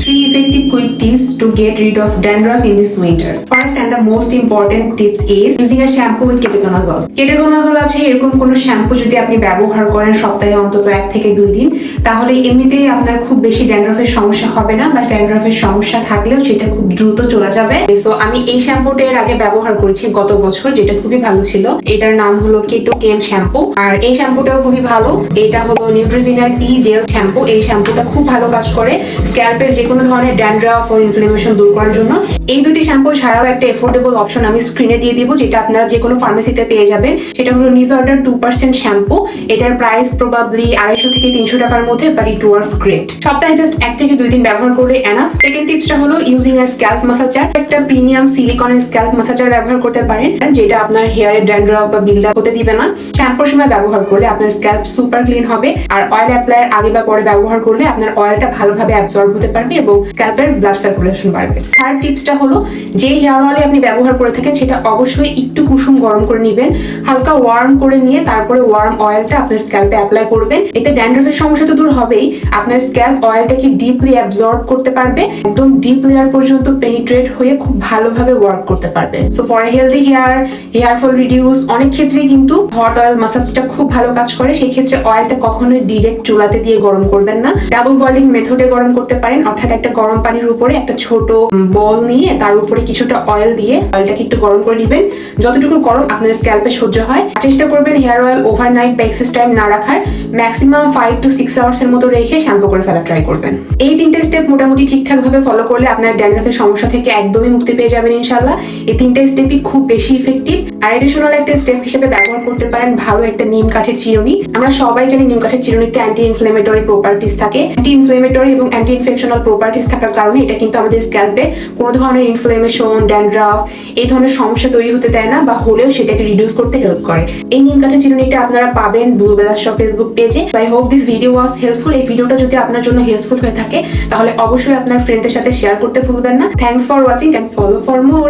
3 effective quick tips to get rid of dandruff in this winter. First and the most important tips is using a shampoo with ketoconazole. Ketoconazole আছে এরকম কোনো shampoo যদি আপনি ব্যবহার করেন সপ্তাহে অন্তত 1 থেকে 2 দিন, তাহলে এমনিতেই আপনার খুব বেশি ড্যান্ড্রফের সমস্যা হবে না, বা ড্যান্ড্রফের সমস্যা থাকলেও সেটা খুব দ্রুত চলে যাবে। সো আমি এই শ্যাম্পুটা এর আগে ব্যবহার করেছি গত বছর, যেটা খুবই ভালো ছিল। এটার নাম হলো কেটো কেম শ্যাম্পু, আর এই শ্যাম্পুটাও খুবই ভালো। এটা হলো নিউট্রিজিনার টি জেল শ্যাম্পু। এই শ্যাম্পুটা খুব ভালো কাজ করে স্ক্যাল্পের যে কোনো ধরনের ড্যান্ড্রফ ও ইনফ্লামেশন দূর করার জন্য। এই দুটি শ্যাম্পু ছাড়াও একটা এফোর্ডেবল অপশন আমি স্ক্রিনে দিয়ে দিব, যেটা আপনারা যে কোনো ফার্মেসিতে পেয়ে যাবেন। সেটা হলো নিজঅর্ডার 2% শ্যাম্পু। এটার প্রাইস প্রবাবলি 250 থেকে 300 টাকার মধ্যে, বাট ইট ওয়ার্কস গ্রেট। সপ্তাহে জাস্ট 1 থেকে 2 দিন ব্যবহার করলে এনাফ। সেকেন্ড টিপসটা হলো ইউজিং আ স্ক্যাল্প ম্যাসাজার। একটা প্রিমিয়াম সিলিকনের স্ক্যাল্প ম্যাসাজার ব্যবহার করতে পারেন, যেটা আপনার হেয়ারের ড্যান্ড্রফ বা বিল্ডআপ হতে দিবে না। শ্যাম্পুর সময় ব্যবহার করলে আপনার স্ক্যাল্প সুপার ক্লিন হবে, আর অয়েল অ্যাপ্লাইয়ের আগে বা পরে ব্যবহার করলে আপনার অয়েলটা ভালোভাবে অ্যাবজর্ব হতে পারবে এবং স্ক্যাল্পের ব্লাড সার্কুলেশন বাড়বে। থার্ড টিপসটা হলো যে হেয়ার অয়েল আপনি ব্যবহার করে থাকেন সেটা অবশ্যই একটু কুসুম গরম করে নেবেন, হালকা ওয়ার্ম করে নিয়ে তারপরে ওয়ার্ম অয়েলটা আপনার স্ক্যাল্পে অ্যাপ্লাই করবেন। এতে ড্যান্ড্রফের সমস্যা তো দূর হবেই, আপনার স্ক্যাল্প অয়েলটাকে ডিপলি অ্যাবজর্ব করতে পারবে, একদম ডিপ লেয়ার পর্যন্ত পেনিট্রেট হয়ে খুব ভালোভাবে ওয়ার্ক করতে পারবে। So for healthy hair fall reduce, অনেক ক্ষেত্রেই কিন্তু হট অয়েল ম্যাসাজটা খুব ভালো কাজ করে। সেই ক্ষেত্রে অয়েলটা কখনোই ডিরেক্ট চুলাতে দিয়ে গরম করবেন না, ডাবল বয়লিং মেথডে গরম করতে পারেন। অর্থাৎ একটা গরম পানির উপরে একটা ছোট বল নিয়ে তার উপরে কিছুটা অয়েল দিয়ে অয়েলটাকে একটু গরম করে নেবেন, যতটুকু গরম আপনার স্ক্যাল্পে সহ্য হয়। চেষ্টা করবেন হেয়ার অয়েল ওভারনাইট বা এক্সেস টাইম না রাখার, ম্যাক্সিমাম 5 to 6 আওয়ার্স এর মতো রেখে শ্যাম্পু করে ফেলা ট্রাই করবেন। এই 3টে স্টেপ মোটামুটি ঠিকঠাক ভাবে ফলো করলে আপনার ড্যান্ড্রফের সমস্যা থেকে একদমই মুক্তি পেয়ে যাবেন ইনশাআল্লাহ। এই 3টে স্টেপই খুব বেশি ইফেক্টিভ। আর এডিশনাল একটা স্টেপ হিসেবে ব্যবহার করতে পারেন ভালো একটা নিম কাঠের চিরুনি। আমরা সবাই জানি নিম কাঠের চিরুনিতে অ্যান্টি ইনফ্লেমেটরি প্রপার্টিজ থাকে। অ্যান্টি ইনফ্লেমেটরি এবং অ্যান্টি ইনফেকশনাল প্রপার্টিজ থাকার কারণে এটা কিন্তু আমাদের স্ক্যাল্পে কোনো ধরনের ইনফ্লেমেশন, ড্যান্ড্রফ এই ধরনের সমস্যা তৈরি হতে দেয় না, বা হলেও সেটাকে রিডিউস করতে হেল্প করে। এই নিম কাঠের চিরুনিটা আপনারা পাবেন ব্লু বেলার শপ ফেসবুক পেজে। I hope this video was helpful. এই ভিডিওটা যদি আপনার জন্য হেল্পফুল হয়ে থাকে তাহলে অবশ্যই আপনার ফ্রেন্ডদের সাথে শেয়ার করতে ভুলবেন না। Thanks for watching and follow for more.